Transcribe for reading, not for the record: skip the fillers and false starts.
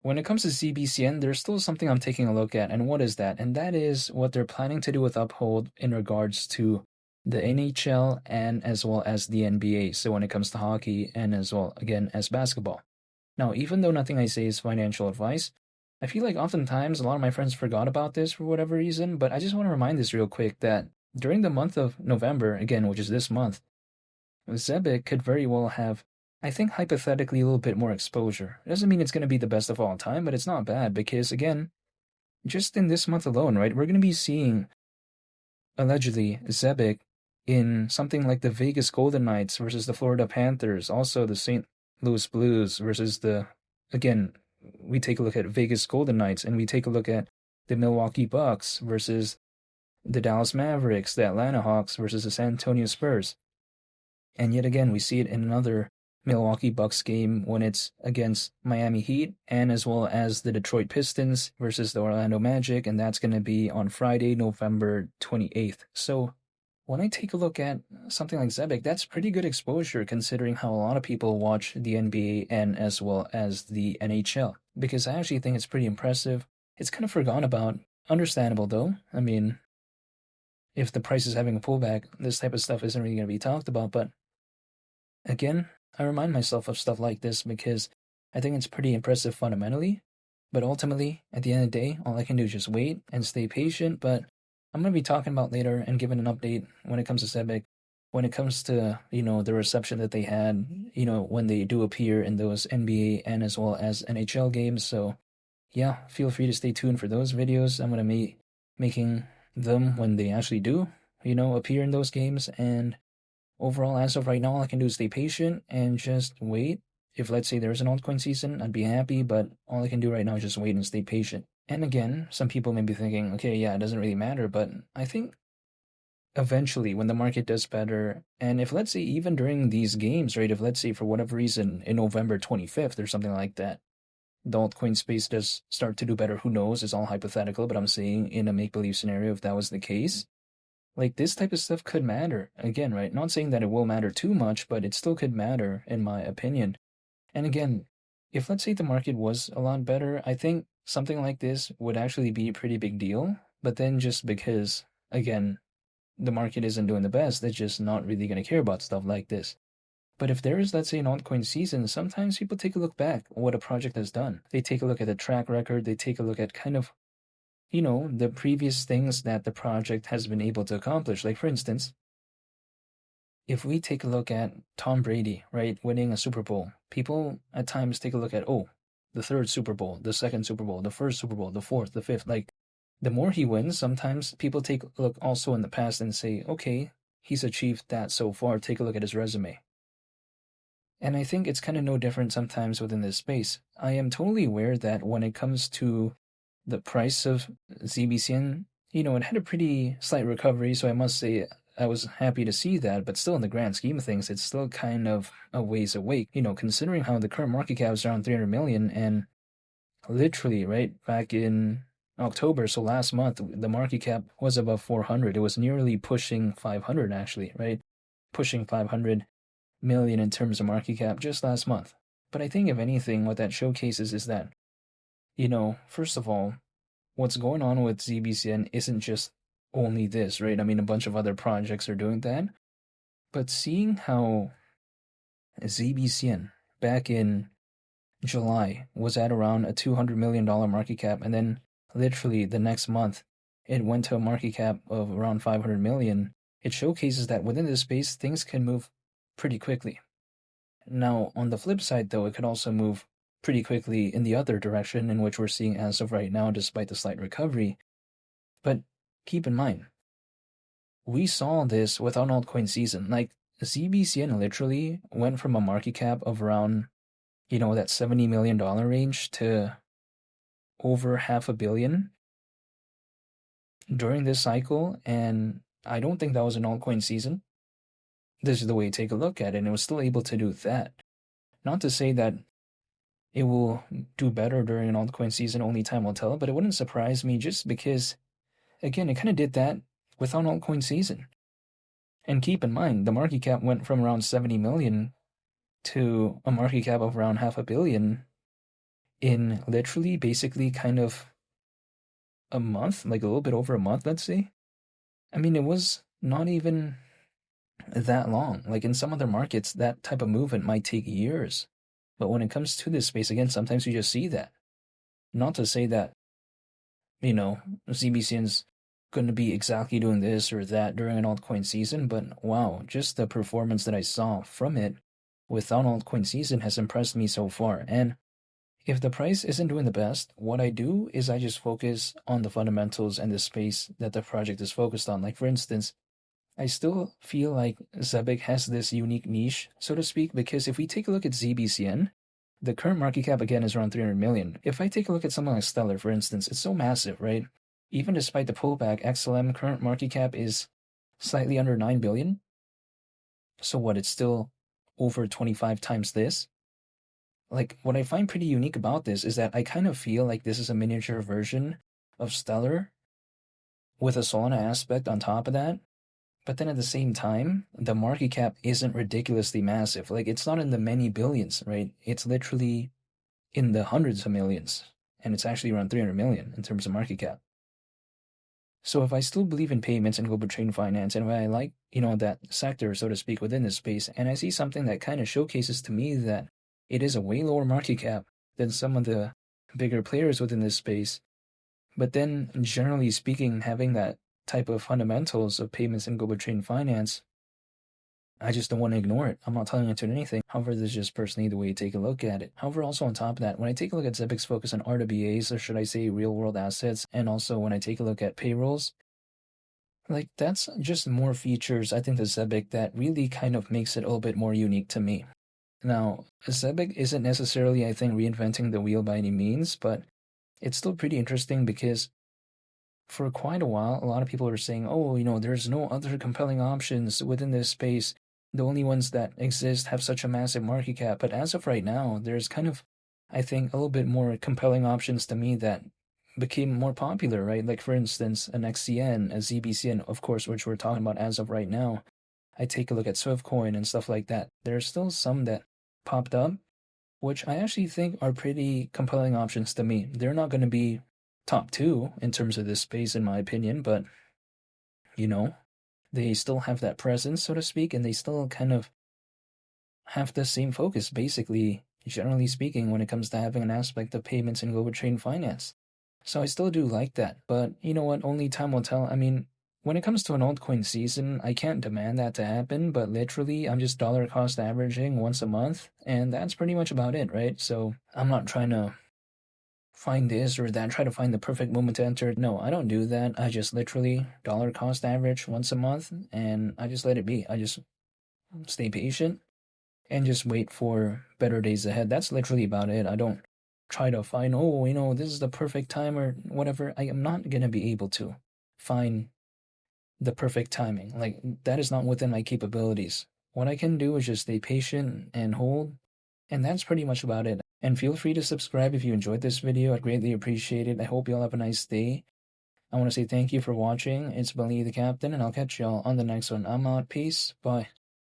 when it comes to ZBCN, there's still something I'm taking a look at, and what is that? And that is what they're planning to do with Uphold in regards to the NHL and as well as the NBA. So when it comes to hockey and as well, again, as basketball. Now, even though nothing I say is financial advice, I feel like oftentimes a lot of my friends forgot about this for whatever reason, but I just want to remind this real quick that during the month of November, again, which is this month, Zebec could very well have, I think, hypothetically a little bit more exposure. It doesn't mean it's going to be the best of all time, but it's not bad because, again, just in this month alone, right, we're going to be seeing, allegedly, Zebec in something like the Vegas Golden Knights versus the Florida Panthers, also the St. Louis Blues versus the, again, we take a look at Vegas Golden Knights and we take a look at the Milwaukee Bucks versus the Dallas Mavericks, the Atlanta Hawks versus the San Antonio Spurs. And yet again, we see it in another Milwaukee Bucks game when it's against Miami Heat and as well as the Detroit Pistons versus the Orlando Magic, and that's going to be on Friday, November 28th. So when I take a look at something like Zebec, that's pretty good exposure considering how a lot of people watch the NBA and as well as the NHL, because I actually think it's pretty impressive. It's kind of forgotten about. Understandable though. I mean, if the price is having a pullback, this type of stuff isn't really going to be talked about, but again, I remind myself of stuff like this because I think it's pretty impressive fundamentally. But ultimately, at the end of the day, all I can do is just wait and stay patient. But I'm going to be talking about later and giving an update when it comes to Zebec, when it comes to, the reception that they had, when they do appear in those NBA and as well as NHL games. So, yeah, feel free to stay tuned for those videos. I'm going to be making them when they actually do, appear in those games. And overall, as of right now, all I can do is stay patient and just wait. If, let's say, there's an altcoin season, I'd be happy, but all I can do right now is just wait and stay patient. And again, some people may be thinking, okay, yeah, it doesn't really matter, but I think eventually when the market does better, and if, let's say, even during these games, right, if, let's say, for whatever reason, in November 25th or something like that, the altcoin space does start to do better, who knows, it's all hypothetical, but I'm saying in a make-believe scenario, if that was the case, like this type of stuff could matter. Again, right? Not saying that it will matter too much, but it still could matter, in my opinion. And again, if let's say the market was a lot better, I think something like this would actually be a pretty big deal. But then just because, again, the market isn't doing the best, they're just not really going to care about stuff like this. But if there is, let's say, an altcoin season, sometimes people take a look back at what a project has done. They take a look at the track record, they take a look at kind of the previous things that the project has been able to accomplish. Like, for instance, if we take a look at Tom Brady, right, winning a Super Bowl, people at times take a look at, oh, the third Super Bowl, the second Super Bowl, the first Super Bowl, the fourth, the fifth. Like, the more he wins, sometimes people take a look also in the past and say, okay, he's achieved that so far. Take a look at his resume. And I think it's kind of no different sometimes within this space. I am totally aware that when it comes to the price of ZBCN, it had a pretty slight recovery, so I must say I was happy to see that, but still in the grand scheme of things, it's still kind of a ways away, considering how the current market cap is around 300 million, and literally, right, back in October, so last month, the market cap was above 400. It was nearly pushing 500, actually, right? Pushing 500 million in terms of market cap just last month. But I think, if anything, what that showcases is that, first of all, what's going on with ZBCN isn't just only this, right? I mean, a bunch of other projects are doing that. But seeing how ZBCN back in July was at around a $200 million market cap, and then literally the next month it went to a market cap of around 500 million, it showcases that within this space, things can move pretty quickly. Now, on the flip side, though, it could also move pretty quickly in the other direction, in which we're seeing as of right now, despite the slight recovery. But keep in mind, we saw this without altcoin season. Like, ZBCN literally went from a market cap of around, that $70 million range to over $500 million during this cycle, and I don't think that was an altcoin season. This is the way to take a look at it, and it was still able to do that. Not to say that it will do better during an altcoin season, only time will tell, but it wouldn't surprise me just because, again, it kind of did that without altcoin season. And keep in mind, the market cap went from around 70 million to a market cap of around $500 million in literally basically kind of a month, like a little bit over a month, let's say. I mean, it was not even that long. Like in some other markets, that type of movement might take years. But when it comes to this space, again, sometimes you just see that. Not to say that, you know, ZBCN's going to be exactly doing this or that during an altcoin season, but wow, just the performance that I saw from it without altcoin season has impressed me so far. And if the price isn't doing the best, what I do is I just focus on the fundamentals and the space that the project is focused on. Like, for instance, I still feel like Zebec has this unique niche, so to speak, because if we take a look at ZBCN, the current market cap again is around 300 million. If I take a look at something like Stellar, for instance, it's so massive, right? Even despite the pullback, XLM current market cap is slightly under 9 billion. So what, it's still over 25 times this? Like, what I find pretty unique about this is that I kind of feel like this is a miniature version of Stellar with a Solana aspect on top of that. But then at the same time, the market cap isn't ridiculously massive. Like, it's not in the many billions, right? It's literally in the hundreds of millions. And it's actually around 300 million in terms of market cap. So if I still believe in payments and global trade finance, and if I like, that sector, so to speak, within this space, and I see something that kind of showcases to me that it is a way lower market cap than some of the bigger players within this space, but then generally speaking, having that type of fundamentals of payments and global trade and finance, I just don't want to ignore it. I'm not telling you to do anything. However, this is just personally the way you take a look at it. However, also on top of that, when I take a look at Zebec's focus on RWAs, or should I say real world assets, and also when I take a look at payrolls, like that's just more features, I think, the Zebec that really kind of makes it a little bit more unique to me. Now, Zebec isn't necessarily, I think, reinventing the wheel by any means, but it's still pretty interesting because for quite a while, a lot of people are saying, oh, there's no other compelling options within this space. The only ones that exist have such a massive market cap. But as of right now, there's kind of, I think, a little bit more compelling options to me that became more popular, right? Like, for instance, an XCN, a ZBCN, of course, which we're talking about as of right now. I take a look at Swiftcoin and stuff like that. There's still some that popped up, which I actually think are pretty compelling options to me. They're not going to be top two in terms of this space, in my opinion, but, they still have that presence, so to speak, and they still kind of have the same focus, basically, generally speaking, when it comes to having an aspect of payments and global trade and finance. So I still do like that, but you know what? Only time will tell. I mean, when it comes to an altcoin season, I can't demand that to happen, but literally, I'm just dollar cost averaging once a month, and that's pretty much about it, right? So I'm not trying to find this or that, try to find the perfect moment to enter. No, I don't do that. I just literally dollar cost average once a month, and I just let it be. I just stay patient and just wait for better days ahead. That's literally about it. I don't try to find, this is the perfect time or whatever. I am not going to be able to find the perfect timing. Like, that is not within my capabilities. What I can do is just stay patient and hold, and that's pretty much about it. And feel free to subscribe if you enjoyed this video. I'd greatly appreciate it. I hope you all have a nice day. I want to say thank you for watching. It's Bali the Captain, and I'll catch y'all on the next one. I'm out. Peace. Bye.